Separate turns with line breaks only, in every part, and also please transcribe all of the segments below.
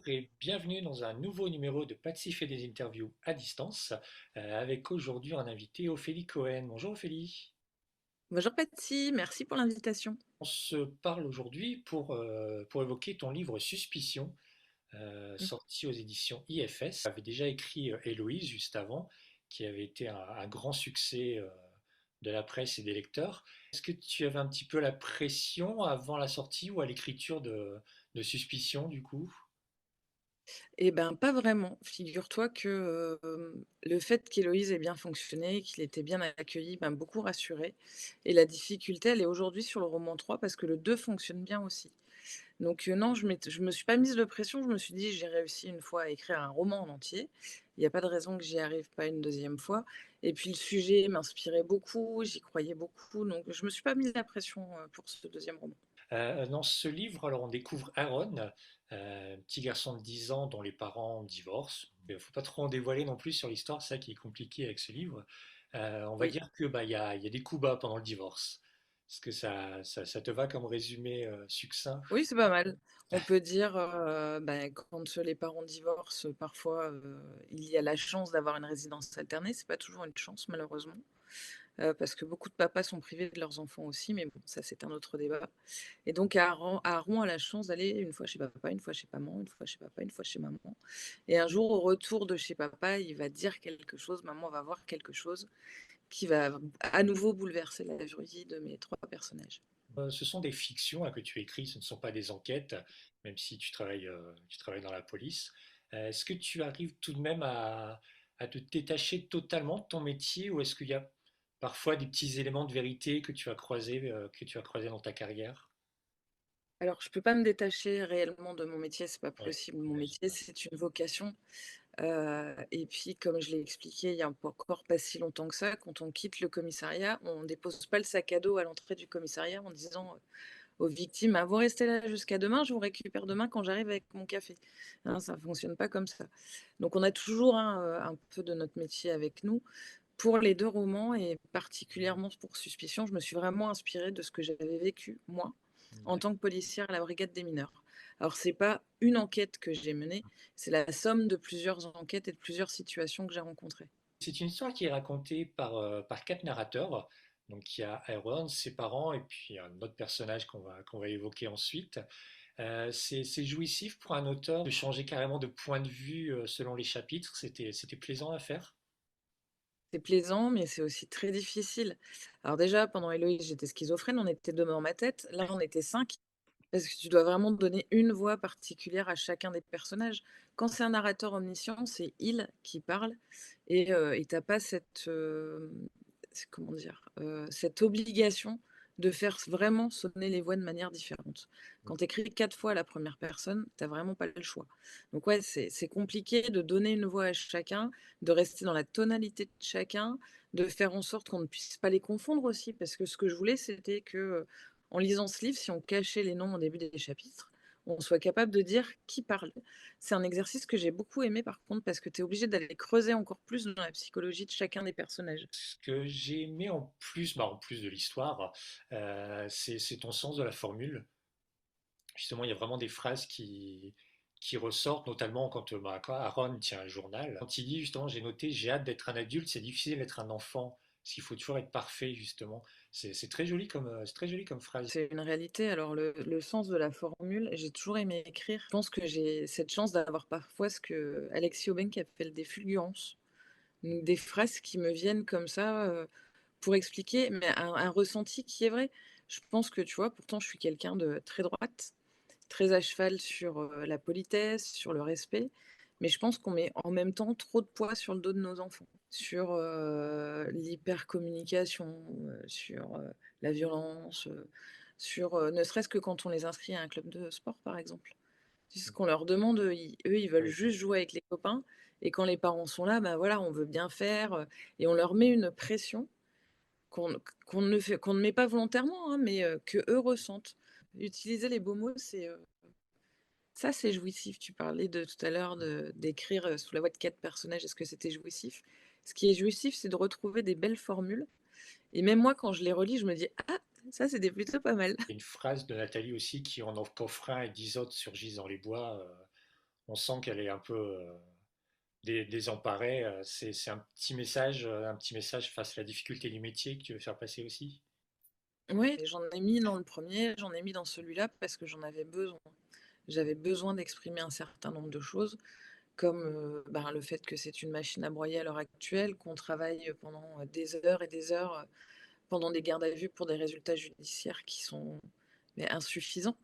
Et bienvenue dans un nouveau numéro de Patsy fait des interviews à distance, avec aujourd'hui un invité, Ophélie Cohen. Bonjour Ophélie.
Bonjour Patsy, merci pour l'invitation.
On se parle aujourd'hui pour évoquer ton livre Suspicion,
Mmh.
sorti aux éditions IFS. Tu avais déjà écrit Héloïse juste avant, qui avait été un grand succès de la presse et des lecteurs. Est-ce que tu avais un petit peu la pression avant la sortie ou à l'écriture de Suspicion du coup?
Eh ben, pas vraiment. Figure-toi que, le fait qu'Héloïse ait bien fonctionné, qu'il était bien accueilli m'a beaucoup rassurée et la difficulté, elle est aujourd'hui sur le roman 3 parce que le 2 fonctionne bien aussi. Donc, non, je me suis pas mise de pression, je me suis dit: «J'ai réussi une fois à écrire un roman en entier, il y a pas de raison que j'y arrive pas une deuxième fois» et puis le sujet m'inspirait beaucoup, j'y croyais beaucoup, donc je me suis pas mise la pression, pour ce deuxième roman.
Dans ce livre, alors on découvre Aaron, un petit garçon de 10 ans dont les parents divorcent. Il ne faut pas trop en dévoiler non plus sur l'histoire, c'est ça qui est compliqué avec ce livre. On va
Oui.
dire que il y a des coups bas pendant le divorce. Est-ce que ça te va comme résumé succinct?
Oui, c'est pas mal. On peut dire, quand les parents divorcent, parfois, il y a la chance d'avoir une résidence alternée. C'est pas toujours une chance malheureusement, parce que beaucoup de papas sont privés de leurs enfants aussi, mais bon, ça c'est un autre débat et donc Aaron a la chance d'aller une fois chez papa, une fois chez maman, une fois chez papa, une fois chez maman et un jour, au retour de chez papa, il va dire quelque chose, maman va voir quelque chose qui va à nouveau bouleverser la vie de mes 3 personnages.
Ce sont des fictions que tu écris, ce ne sont pas des enquêtes, même si tu travailles dans la police. Est-ce que tu arrives tout de même à te détacher totalement de ton métier ou est-ce qu'il y a parfois des petits éléments de vérité que tu as croisés dans ta carrière?
Alors, je peux pas me détacher réellement de mon métier, c'est pas
Oui,
possible. Mon
j'imagine.
métier, c'est une vocation, et puis comme je l'ai expliqué il y a encore pas si longtemps que ça, quand on quitte le commissariat, on dépose pas le sac à dos à l'entrée du commissariat en disant, aux victimes: «Ah, vous restez là jusqu'à demain, je vous récupère demain quand j'arrive avec mon café». Hein, ça fonctionne pas comme ça. Donc on a toujours, hein, un peu de notre métier avec nous. Pour les 2 romans et particulièrement pour Suspicion, je me suis vraiment inspirée de ce que j'avais vécu, moi, en tant que policière à la brigade des mineurs. Alors c'est pas une enquête que j'ai menée, c'est la somme de plusieurs enquêtes et de plusieurs situations que j'ai rencontrées.
C'est une histoire qui est racontée par quatre narrateurs. Donc il y a Aaron, ses parents, et puis un autre personnage qu'on va évoquer ensuite. C'est jouissif pour un auteur de changer carrément de point de vue selon les chapitres. C'était plaisant à faire.
C'est plaisant, mais c'est aussi très difficile. Alors déjà, pendant Héloïse, j'étais schizophrène, on était 2 dans ma tête. Là, on était 5, parce que tu dois vraiment donner une voix particulière à chacun des personnages. Quand c'est un narrateur omniscient, c'est il qui parle et tu pas cette, comment dire? Cette obligation de faire vraiment sonner les voix de manière différente. Quand tu écris 4 fois à la première personne, tu vraiment pas le choix. Donc ouais, c'est compliqué de donner une voix à chacun, de rester dans la tonalité de chacun, de faire en sorte qu'on ne puisse pas les confondre aussi. Parce que ce que je voulais, c'était que, en lisant ce livre, si on cachait les noms au début des chapitres, on soit capable de dire qui parle. C'est un exercice que j'ai beaucoup aimé par contre, parce que tu es obligé d'aller creuser encore plus dans la psychologie de chacun des personnages.
Ce que j'ai aimé en plus de l'histoire, c'est ton sens de la formule. Justement, il y a vraiment des phrases qui ressortent, notamment quand Aaron tient un journal. Quand il dit justement, j'ai noté, j'ai hâte d'être un adulte, c'est difficile d'être un enfant, parce qu'il faut toujours être parfait, justement. C'est très joli comme phrase.
C'est une réalité. Alors le sens de la formule, j'ai toujours aimé écrire. Je pense que j'ai cette chance d'avoir parfois ce que Alexis Aubin appelle des fulgurances, donc des phrases qui me viennent comme ça, pour expliquer, mais un ressenti qui est vrai. Je pense que, tu vois, pourtant je suis quelqu'un de très droite, très à cheval sur, la politesse, sur le respect, mais je pense qu'on met en même temps trop de poids sur le dos de nos enfants, sur, l'hypercommunication, sur, la violence, sur, ne serait-ce que quand on les inscrit à un club de sport, par exemple. C'est ce qu'on leur demande, ils veulent
Oui.
juste jouer avec les copains et quand les parents sont là, ben voilà, on veut bien faire, et on leur met une pression qu'on qu'on ne met pas volontairement, hein, mais qu'eux ressentent. Utiliser les beaux mots, ça, c'est jouissif. Tu parlais de tout à l'heure d'écrire, sous la voix de 4 personnages, est-ce que c'était jouissif? Ce qui est jouissif, c'est de retrouver des belles formules et même moi, quand je les relis, je me dis: «Ah, ça, c'était plutôt pas mal».
Il y a une phrase de Nathalie aussi qui en offre un et 10 autres surgissent dans les bois. on sent qu'elle est un peu désemparée. C'est un petit message face à la difficulté du métier que tu veux faire passer aussi.
Oui, j'en ai mis dans le premier, j'en ai mis dans celui-là parce que j'en avais besoin. J'avais besoin d'exprimer un certain nombre de choses, comme, ben, le fait que c'est une machine à broyer à l'heure actuelle, qu'on travaille pendant, des heures et des heures, pendant des gardes à vue pour des résultats judiciaires qui sont, mais insuffisants.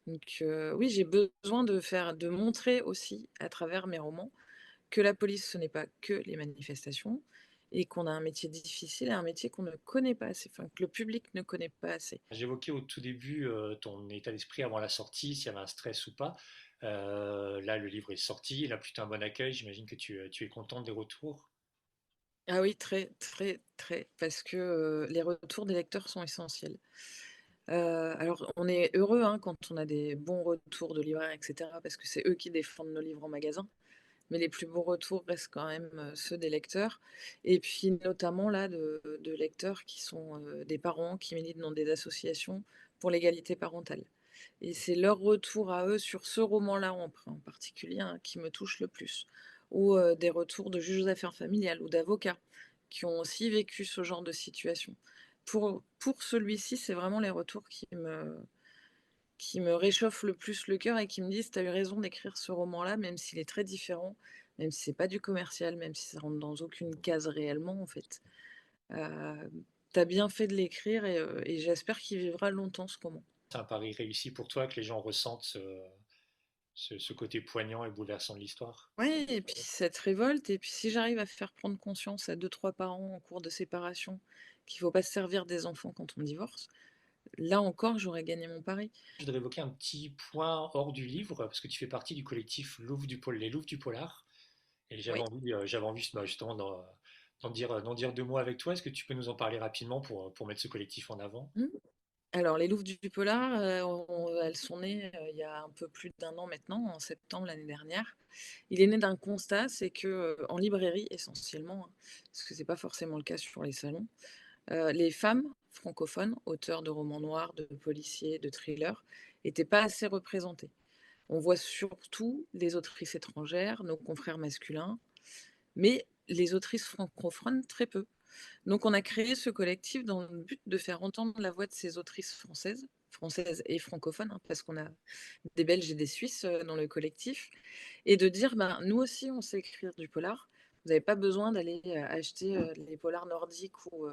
Donc, oui, j'ai besoin de montrer aussi, à travers mes romans, que la police, ce n'est pas que les manifestations et qu'on a un métier difficile et un métier qu'on ne connaît pas assez, enfin, que le public ne connaît pas assez.
J'évoquais au tout début ton état d'esprit avant la sortie, s'il y avait un stress ou pas. Là, le livre est sorti, il a plutôt un bon accueil. J'imagine que tu es contente des retours.
Ah oui, très, très, très, parce que, les retours des lecteurs sont essentiels. Alors on est heureux, hein, quand on a des bons retours de libraires et cetera, parce que c'est eux qui défendent nos livres en magasin. Mais les plus beaux retours restent quand même, ceux des lecteurs et puis notamment là de lecteurs qui sont, des parents qui militent dans des associations pour l'égalité parentale et c'est leur retour à eux sur ce roman-là en particulier, hein, qui me touche le plus ou, des retours de juges aux affaires familiales ou d'avocats qui ont aussi vécu ce genre de situation. Pour celui-ci, c'est vraiment les retours qui me réchauffe le plus le cœur et qui me disent: «Tu as eu raison d'écrire ce roman-là, même s'il est très différent, même si c'est pas du commercial, même si ça rentre dans aucune case réellement, en fait. Tu as bien fait de l'écrire et j'espère qu'il vivra longtemps, ce roman».
C'est un pari réussi pour toi que les gens ressentent ce côté poignant et bouleversant de l'histoire.
Ouais et puis cette révolte et puis si j'arrive à faire prendre conscience à deux trois parents en cours de séparation qu'il faut pas se servir des enfants quand on divorce, là encore, j'aurais gagné mon pari.
Je voudrais évoquer un petit point hors du livre, parce que tu fais partie du collectif Les Louves du Polar. Et
Oui.
j'avais envie bah, justement d'en dire deux mots avec toi. Est-ce que tu peux nous en parler rapidement pour mettre ce collectif en avant?
Mmh. Alors les Louves du Polar, elles sont nées, il y a un peu plus d'un an maintenant, en septembre l'année dernière. Il est né d'un constat, c'est que, en librairie essentiellement, hein, parce que c'est pas forcément le cas sur les salons, les femmes francophones, auteurs de romans noirs, de policiers, de thrillers, étaient pas assez représentées. On voit surtout les autrices étrangères, nos confrères masculins, mais les autrices francophones, très peu. Donc on a créé ce collectif dans le but de faire entendre la voix de ces autrices françaises et francophones, hein, parce qu'on a des Belges et des Suisses, dans le collectif et de dire: «Ben, nous aussi on sait écrire du polar. Vous n'avez pas besoin d'aller, acheter, les polars nordiques ou,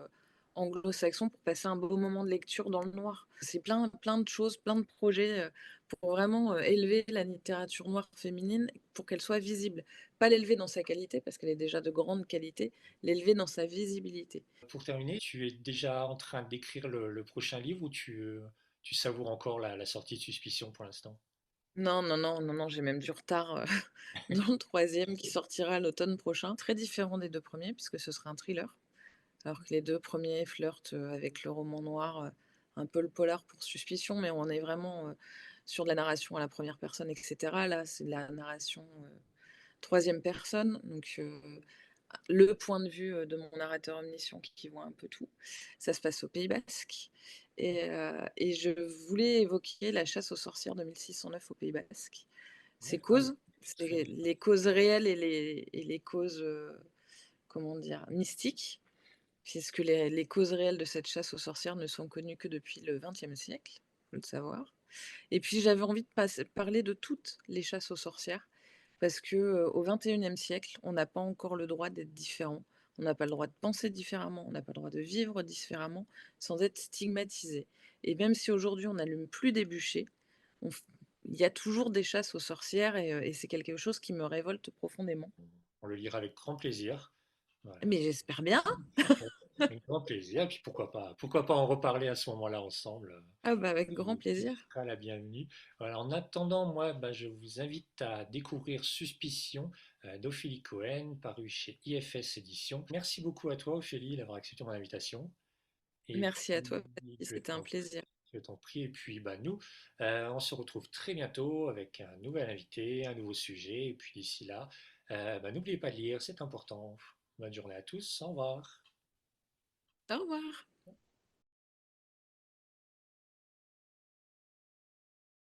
anglo-saxons pour passer un beau moment de lecture dans le noir». C'est plein de choses, plein de projets, pour vraiment, élever la littérature noire féminine pour qu'elle soit visible. Pas l'élever dans sa qualité parce qu'elle est déjà de grande qualité, l'élever dans sa visibilité.
Pour terminer, tu es déjà en train d'écrire le prochain livre ou tu savoures encore la sortie de Suspicion pour l'instant?
Non, non, non, non, non, j'ai même du retard, dans le troisième qui sortira l'automne prochain. Très différent des 2 premiers puisque ce sera un thriller, alors que les 2 premiers flirtent, avec le roman noir, un peu le polar pour Suspicion, mais on est vraiment, sur de la narration à la première personne et cetera. Là, c'est de la narration, 3e personne, donc le point de vue, de mon narrateur omniscient qui voit un peu tout. Ça se passe au Pays basque et je voulais évoquer la chasse aux sorcières de 1609 au Pays basque. Ces
D'accord,
causes,
très
c'est
bien.
les causes réelles et les causes, comment dire? Mystiques, puisque les causes réelles de cette chasse aux sorcières ne sont connues que depuis le XXe siècle, faut le savoir. Et puis j'avais envie de parler de toutes les chasses aux sorcières, parce que, au XXIe siècle, on n'a pas encore le droit d'être différent. On n'a pas le droit de penser différemment, on n'a pas le droit de vivre différemment, sans être stigmatisé. Et même si aujourd'hui on n'allume plus des bûchers, on f il y a toujours des chasses aux sorcières et c'est quelque chose qui me révolte profondément.
On le lira avec grand plaisir. Voilà.
Mais j'espère bien!
Avec grand plaisir. Et puis pourquoi pas en reparler à ce moment-là ensemble.
Ah bah, avec grand
Tu
plaisir.
seras la bienvenue. Voilà, en attendant, moi, bah, je vous invite à découvrir Suspicion d'Ophélie Cohen, paru chez IFS Éditions. Merci beaucoup à toi, Ophélie, d'avoir accepté mon invitation. Et
Merci à
puis,
toi, Patrice,
je
c'était un
t'en prie.
plaisir.
Je t'en prie. Et puis, bah, nous, on se retrouve très bientôt avec un nouvel invité, un nouveau sujet. Et puis, d'ici là, bah, n'oubliez pas de lire, c'est important. Bonne journée à tous. Au revoir.
Au revoir.